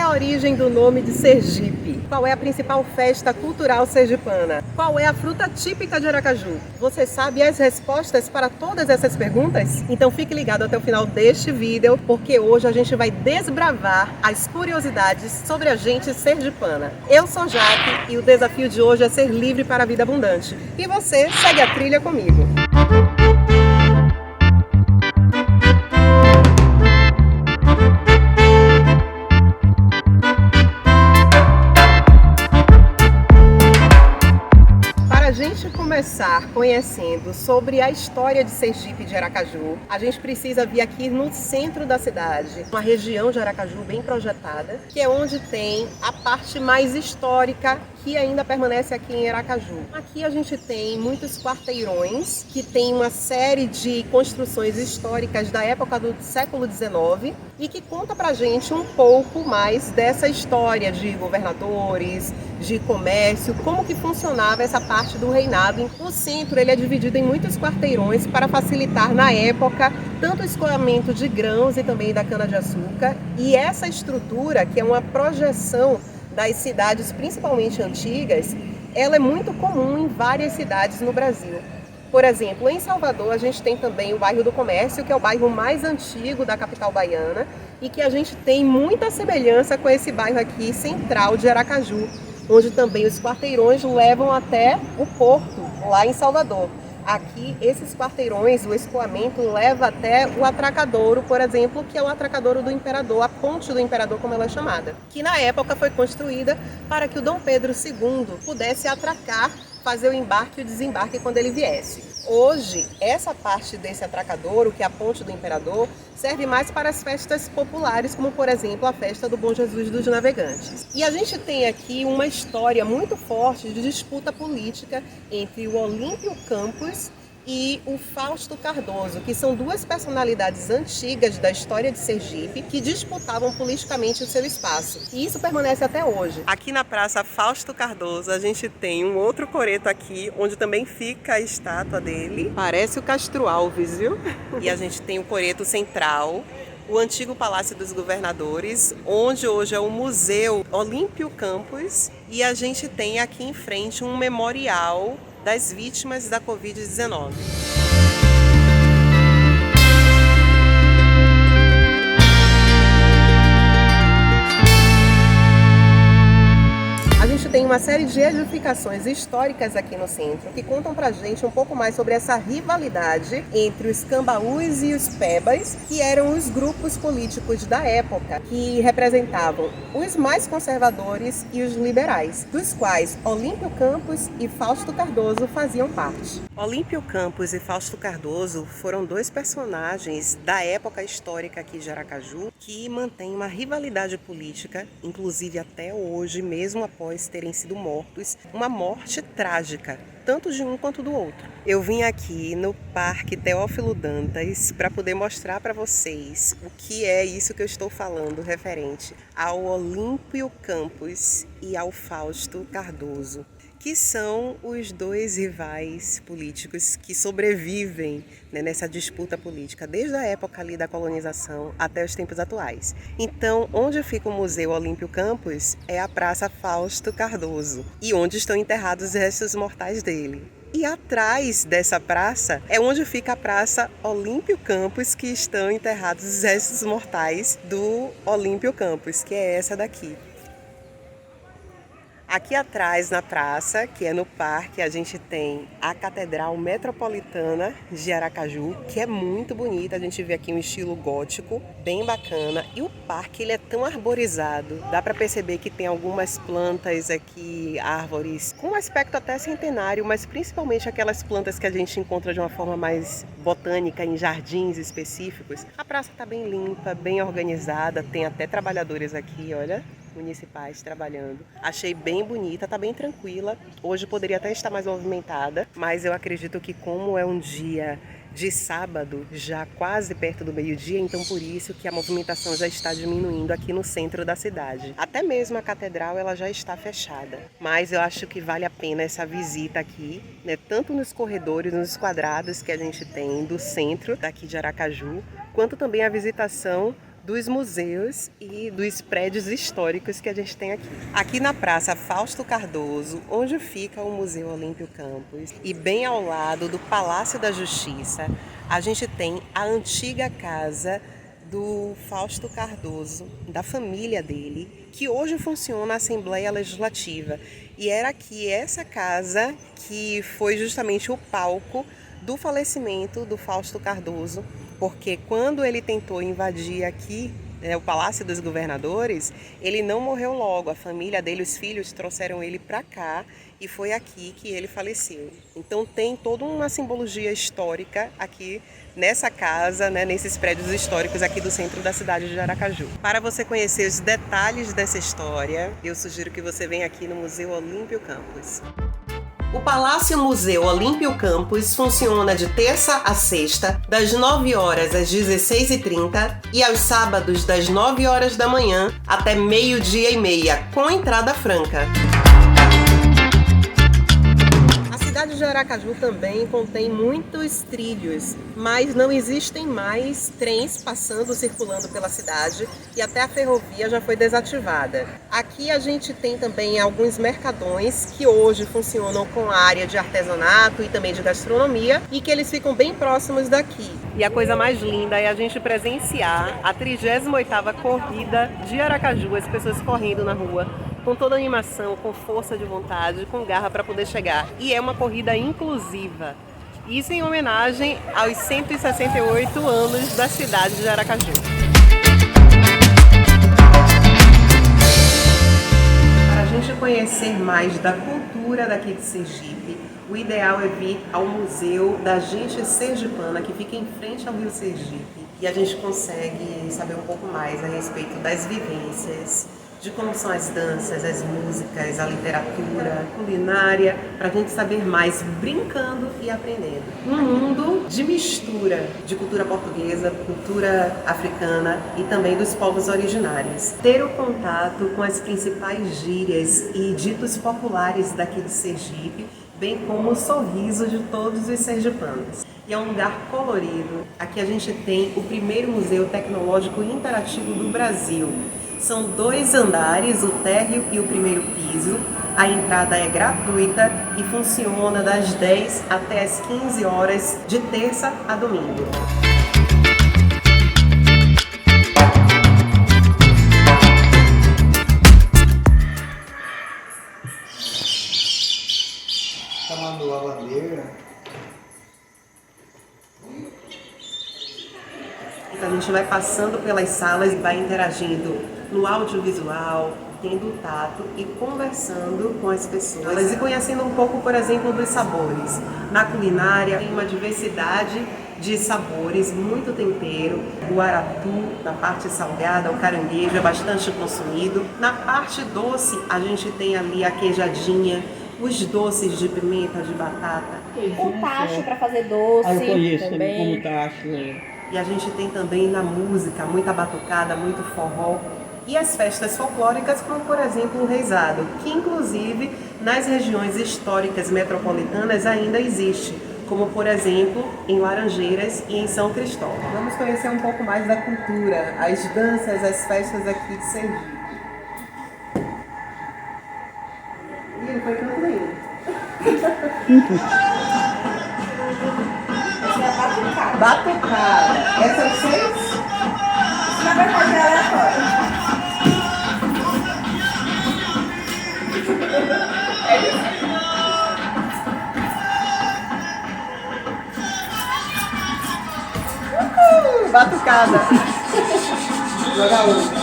a origem do nome de Sergipe? Qual é a principal festa cultural sergipana? Qual é a fruta típica de Aracaju? Você sabe as respostas para todas essas perguntas? Então fique ligado até o final deste vídeo, porque hoje a gente vai desbravar as curiosidades sobre a gente sergipana. Eu sou Jaque e o desafio de hoje é ser livre para a vida abundante. E você segue a trilha comigo. A gente começar conhecendo sobre a história de Sergipe e de Aracaju, a gente precisa vir aqui no centro da cidade, uma região de Aracaju bem projetada, que é onde tem a parte mais histórica que ainda permanece aqui em Aracaju. Aqui a gente tem muitos quarteirões que tem uma série de construções históricas da época do século XIX e que conta pra gente um pouco mais dessa história de governadores, de comércio, como que funcionava essa parte do reinado. O centro ele é dividido em muitos quarteirões para facilitar na época tanto o escoamento de grãos e também da cana-de-açúcar, e essa estrutura, que é uma projeção das cidades principalmente antigas, ela é muito comum em várias cidades no Brasil. Por exemplo, em Salvador a gente tem também o bairro do Comércio, que é o bairro mais antigo da capital baiana e que a gente tem muita semelhança com esse bairro aqui central de Aracaju, onde também os quarteirões levam até o porto, lá em Salvador. Aqui, esses quarteirões, o escoamento leva até o atracadouro, por exemplo, que é o atracadouro do Imperador, a ponte do Imperador, como ela é chamada, que na época foi construída para que o Dom Pedro II pudesse atracar, fazer o embarque e o desembarque quando ele viesse. Hoje, essa parte desse atracadouro, que é a ponte do Imperador, serve mais para as festas populares, como por exemplo a festa do Bom Jesus dos Navegantes. E a gente tem aqui uma história muito forte de disputa política entre o Olímpio Campos e o Fausto Cardoso, que são duas personalidades antigas da história de Sergipe que disputavam politicamente o seu espaço. E isso permanece até hoje. Aqui na Praça Fausto Cardoso a gente tem um outro coreto aqui, onde também fica a estátua dele. Parece o Castro Alves, viu? E a gente tem o coreto central, o antigo Palácio dos Governadores, onde hoje é o Museu Olímpio Campos, e a gente tem aqui em frente um memorial das vítimas da Covid-19. A gente tem uma série de edificações históricas aqui no centro que contam pra gente um pouco mais sobre essa rivalidade entre os cambaús e os pebas, que eram os grupos políticos da época que representavam os mais conservadores e os liberais, dos quais Olímpio Campos e Fausto Cardoso faziam parte. Olímpio Campos e Fausto Cardoso foram dois personagens da época histórica aqui de Aracaju que mantêm uma rivalidade política, inclusive até hoje, mesmo após terem sido mortos, uma morte trágica, tanto de um quanto do outro. Eu vim aqui no Parque Teófilo Dantas para poder mostrar para vocês o que é isso que eu estou falando referente ao Olímpio Campos e ao Fausto Cardoso, que são os dois rivais políticos que sobrevivem, né, nessa disputa política desde a época ali da colonização até os tempos atuais. Então, onde fica o Museu Olímpio Campos é a Praça Fausto Cardoso, e onde estão enterrados os restos mortais dele. E atrás dessa praça é onde fica a Praça Olímpio Campos, que estão enterrados os restos mortais do Olímpio Campos, que é essa daqui. Aqui atrás na praça, que é no parque, a gente tem a Catedral Metropolitana de Aracaju, que é muito bonita. A gente vê aqui um estilo gótico, bem bacana. E o parque ele é tão arborizado, dá para perceber que tem algumas plantas aqui, árvores, com um aspecto até centenário, mas principalmente aquelas plantas que a gente encontra de uma forma mais botânica em jardins específicos. A praça está bem limpa, bem organizada, tem até trabalhadores aqui, olha, municipais trabalhando. Achei bem bonita, tá bem tranquila. Hoje poderia até estar mais movimentada, mas eu acredito que como é um dia de sábado, já quase perto do meio-dia, então por isso que a movimentação já está diminuindo aqui no centro da cidade. Até mesmo a catedral ela já está fechada, mas eu acho que vale a pena essa visita aqui, né? Tanto nos corredores, nos quadrados que a gente tem do centro daqui de Aracaju, quanto também a visitação dos museus e dos prédios históricos que a gente tem aqui. Aqui na Praça Fausto Cardoso, onde fica o Museu Olímpio Campos, e bem ao lado do Palácio da Justiça, a gente tem a antiga casa do Fausto Cardoso, da família dele, que hoje funciona a Assembleia Legislativa. E era aqui essa casa que foi justamente o palco do falecimento do Fausto Cardoso, porque quando ele tentou invadir aqui, o Palácio dos Governadores, ele não morreu logo. A família dele, os filhos, trouxeram ele para cá e foi aqui que ele faleceu. Então tem toda uma simbologia histórica aqui nessa casa, nesses prédios históricos aqui do centro da cidade de Aracaju. Para você conhecer os detalhes dessa história, eu sugiro que você venha aqui no Museu Olímpio Campos. O Palácio Museu Olímpio Campos funciona de terça a sexta, das 9 horas às 16h30 e aos sábados das 9 horas da manhã até 12h30, com entrada franca. A cidade de Aracaju também contém muitos trilhos, mas não existem mais trens passando, circulando pela cidade e até a ferrovia já foi desativada. Aqui a gente tem também alguns mercadões que hoje funcionam com a área de artesanato e também de gastronomia e que eles ficam bem próximos daqui. E a coisa mais linda é a gente presenciar a 38ª corrida de Aracaju, as pessoas correndo na rua, com toda a animação, com força de vontade, com garra para poder chegar. E é uma corrida inclusiva. Isso em homenagem aos 168 anos da cidade de Aracaju. Para a gente conhecer mais da cultura daqui de Sergipe, o ideal é vir ao Museu da Gente Sergipana, que fica em frente ao Rio Sergipe. E a gente consegue saber um pouco mais a respeito das vivências, de como são as danças, as músicas, a literatura, a culinária, para a gente saber mais brincando e aprendendo. Um mundo de mistura de cultura portuguesa, cultura africana e também dos povos originários. Ter o contato com as principais gírias e ditos populares daqui de Sergipe, bem como o sorriso de todos os sergipanos. E é um lugar colorido. Aqui a gente tem o primeiro museu tecnológico interativo do Brasil. São 2 andares, o térreo e o primeiro piso. A entrada é gratuita e funciona das 10 até as 15 horas, de terça a domingo. Chamando lavadeira. A gente vai passando pelas salas e vai interagindo no audiovisual, tendo tato e conversando com as pessoas e conhecendo um pouco, por exemplo, dos sabores. Na culinária tem uma diversidade de sabores, muito tempero. O aratu, na parte salgada, o caranguejo é bastante consumido. Na parte doce, a gente tem ali a queijadinha, os doces de pimenta, de batata. O tacho para fazer doce. Eu conheço também. como tacho, né? E a gente tem também na música muita batucada, muito forró. E as festas folclóricas, como por exemplo o Reisado, que inclusive nas regiões históricas metropolitanas ainda existe, como por exemplo em Laranjeiras e em São Cristóvão. Vamos conhecer um pouco mais da cultura, as danças, as festas aqui de Sergipe. E não foi tanto nenhum. Essa é a batucada. Batucada. Essas 6? Isso na verdade é aleatório. Batucada. Joga outra.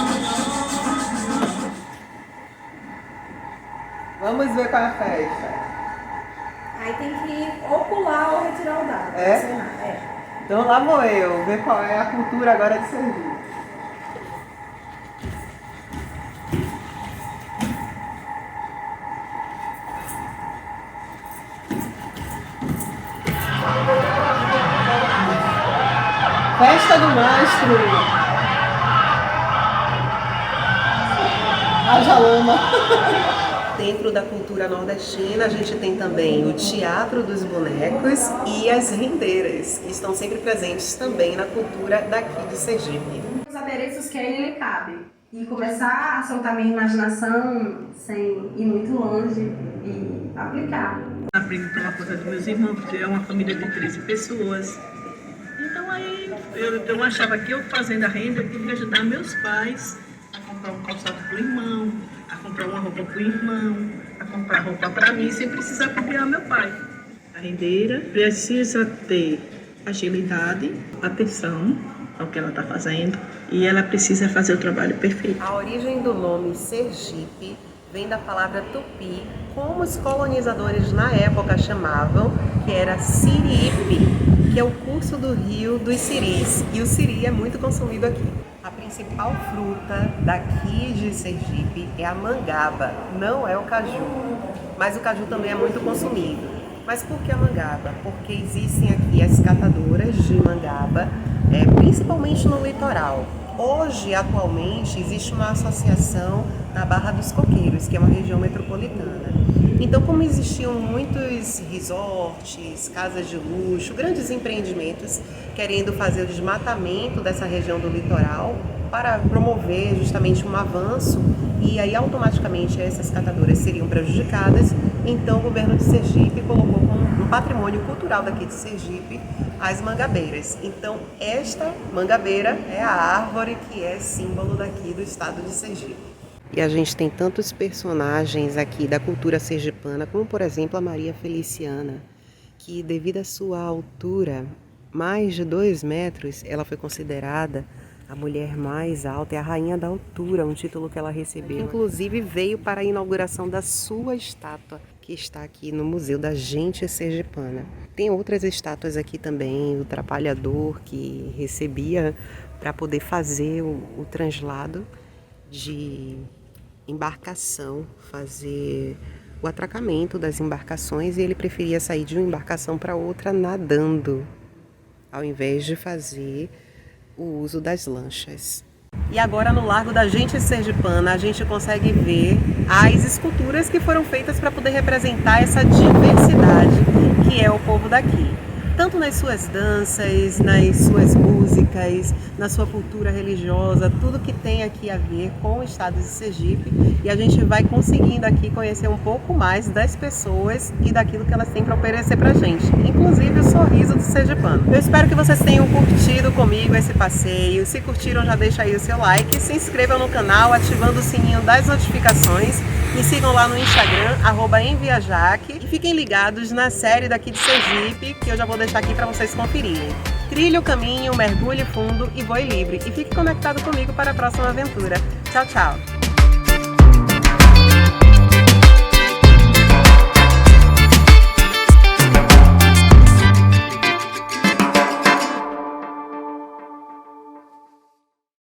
Vamos ver qual é a festa. Aí tem que ou pular ou retirar o dado. É? Sei lá, é. Então lá vou eu, ver qual é a cultura agora de Sergipe. Festa do Mastro. Haja lama. Dentro da cultura nordestina, a gente tem também o teatro dos bonecos e as rendeiras, que estão sempre presentes também na cultura daqui de Sergipe. Os adereços que a ele lhe cabe. E começar a soltar minha imaginação sem ir muito longe e aplicar. Abrigo pela conta dos meus irmãos, porque é uma família de 13 pessoas. Então aí eu achava que eu fazendo a renda eu queria ajudar meus pais a comprar um calçado para o irmão, a comprar uma roupa para o irmão, a comprar roupa para mim, sem precisar copiar meu pai. A rendeira precisa ter agilidade, atenção ao que ela está fazendo e ela precisa fazer o trabalho perfeito. A origem do nome Sergipe vem da palavra tupi, como os colonizadores na época chamavam, que era Siripe, que é o curso do rio dos siris, e o siri é muito consumido aqui. A principal fruta daqui de Sergipe é a mangaba, não é o caju, mas o caju também é muito consumido. Mas por que a mangaba? Porque existem aqui as catadoras de mangaba, principalmente no litoral. Hoje, atualmente, existe uma associação na Barra dos Coqueiros, que é uma região metropolitana. Então, como existiam muitos resorts, casas de luxo, grandes empreendimentos querendo fazer o desmatamento dessa região do litoral para promover justamente um avanço, e aí automaticamente essas catadoras seriam prejudicadas, então o governo de Sergipe colocou como um patrimônio cultural daqui de Sergipe as mangabeiras. Então esta mangabeira é a árvore que é símbolo daqui do estado de Sergipe. E a gente tem tantos personagens aqui da cultura sergipana, como por exemplo a Maria Feliciana, que devido à sua altura, mais de 2 metros, ela foi considerada a mulher mais alta e a rainha da altura, um título que ela recebeu. Inclusive veio para a inauguração da sua estátua, que está aqui no Museu da Gente Sergipana. Tem outras estátuas aqui também, o Trapalhador, que recebia para poder fazer o translado de embarcação, fazer o atracamento das embarcações, e ele preferia sair de uma embarcação para outra nadando, ao invés de fazer o uso das lanchas. E agora no Largo da Gente Sergipana a gente consegue ver as esculturas que foram feitas para poder representar essa diversidade que é o povo daqui. Tanto nas suas danças, nas suas músicas, na sua cultura religiosa, tudo que tem aqui a ver com o estado de Sergipe. E a gente vai conseguindo aqui conhecer um pouco mais das pessoas e daquilo que elas têm para oferecer pra gente, inclusive o sorriso do sergipano. Eu espero que vocês tenham curtido comigo esse passeio. Se curtiram, já deixa aí o seu like, se inscrevam no canal ativando o sininho das notificações. Me sigam lá no Instagram, @enviajaque, e fiquem ligados na série daqui de Sergipe, que eu já vou deixar aqui para vocês conferirem. Trilhe o caminho, mergulhe fundo e voe livre. E fique conectado comigo para a próxima aventura. Tchau, tchau!